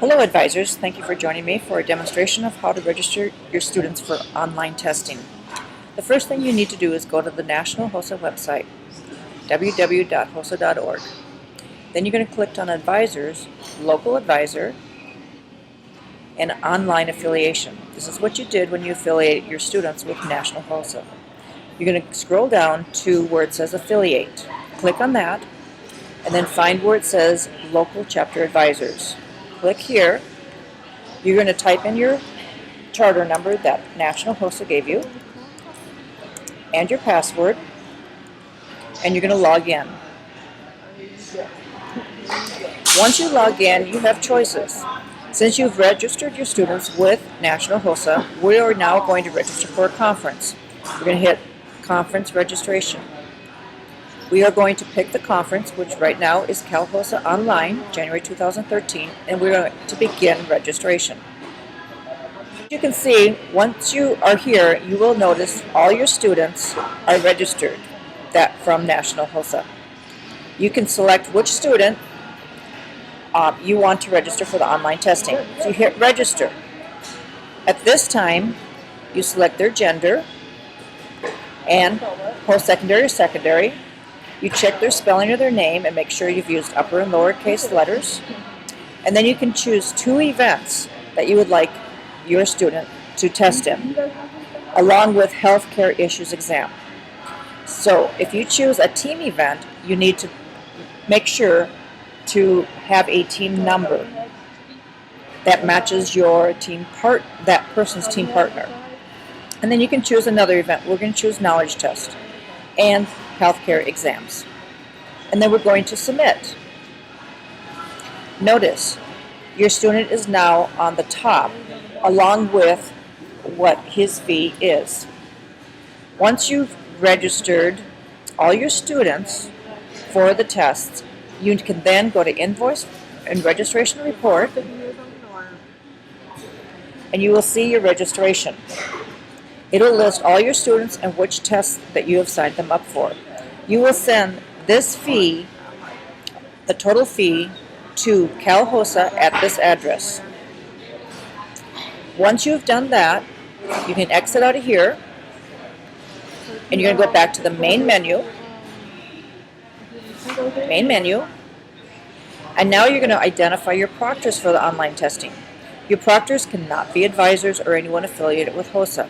Hello advisors, thank you for joining me for a demonstration of how to register your students for online testing. The first thing you need to do is go to the National HOSA website, www.hosa.org. Then you're going to click on Advisors, Local Advisor, and Online Affiliation. This is what you did when you affiliated your students with National HOSA. You're going to scroll down to where it says Affiliate. Click on that, and then find where it says Local Chapter Advisors. Click here. You're going to type in your charter number that National HOSA gave you and your password, and you're going to log in. Once you log in, you have choices. Since you've registered your students with National HOSA, we are now going to register for a conference. We're going to hit Conference Registration. We are going to pick the conference, which right now is Cal HOSA Online, January 2013, and we're going to begin registration. As you can see, once you are here, you will notice all your students are registered from National HOSA. You can select which student you want to register for the online testing. So you hit Register. At this time, you select their gender and post-secondary or secondary. You check their spelling of their name and make sure you've used upper and lowercase letters. And then you can choose 2 events that you would like your student to test in, along with healthcare issues exam. So if you choose a team event, you need to make sure to have a team number that matches your that person's team partner. And then you can choose another event. We're going to choose knowledge test and healthcare exams. And then we're going to submit. Notice your student is now on the top along with what his fee is. Once you've registered all your students for the tests, you can then go to Invoice and Registration Report, and you will see your registration. It'll list all your students and which tests that you have signed them up for. You will send this fee, the total fee, to Cal HOSA at this address. Once you've done that, you can exit out of here, and you're going to go back to the main menu, and now you're going to identify your proctors for the online testing. Your proctors cannot be advisors or anyone affiliated with HOSA.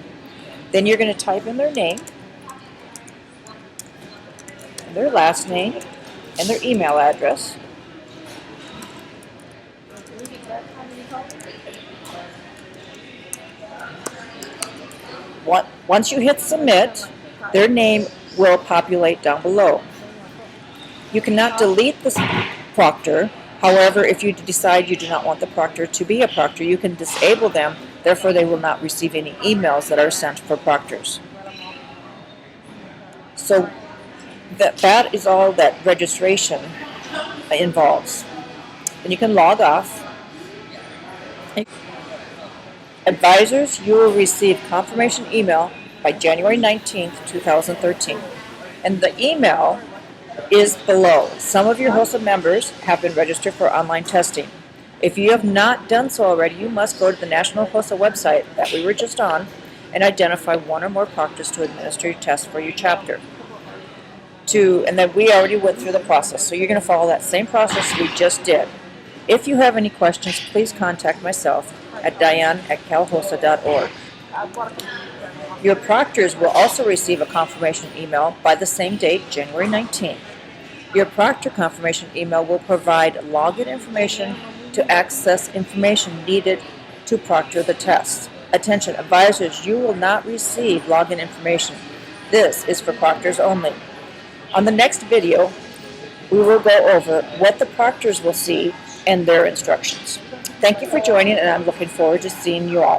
Then you're going to type in their name, their last name, and their email address. Once you hit submit, their name will populate down below. You cannot delete this proctor. However, if you decide you do not want the proctor to be a proctor, you can disable them. Therefore, they will not receive any emails that are sent for proctors. So that is all that registration involves. And you can log off. Advisors, you will receive confirmation email by January 19th, 2013. And the email is below. Some of your HOSA members have been registered for online testing. If you have not done so already, you must go to the National HOSA website that we were just on and identify 1 or more proctors to administer your test for your chapter. And then we already went through the process, so you're going to follow that same process we just did. If you have any questions, please contact myself at diane@calhosa.org. Your proctors will also receive a confirmation email by the same date, January 19th. Your proctor confirmation email will provide login information to access information needed to proctor the test. Attention, advisors, you will not receive login information. This is for proctors only. On the next video, we will go over what the proctors will see and their instructions. Thank you for joining, and I'm looking forward to seeing you all.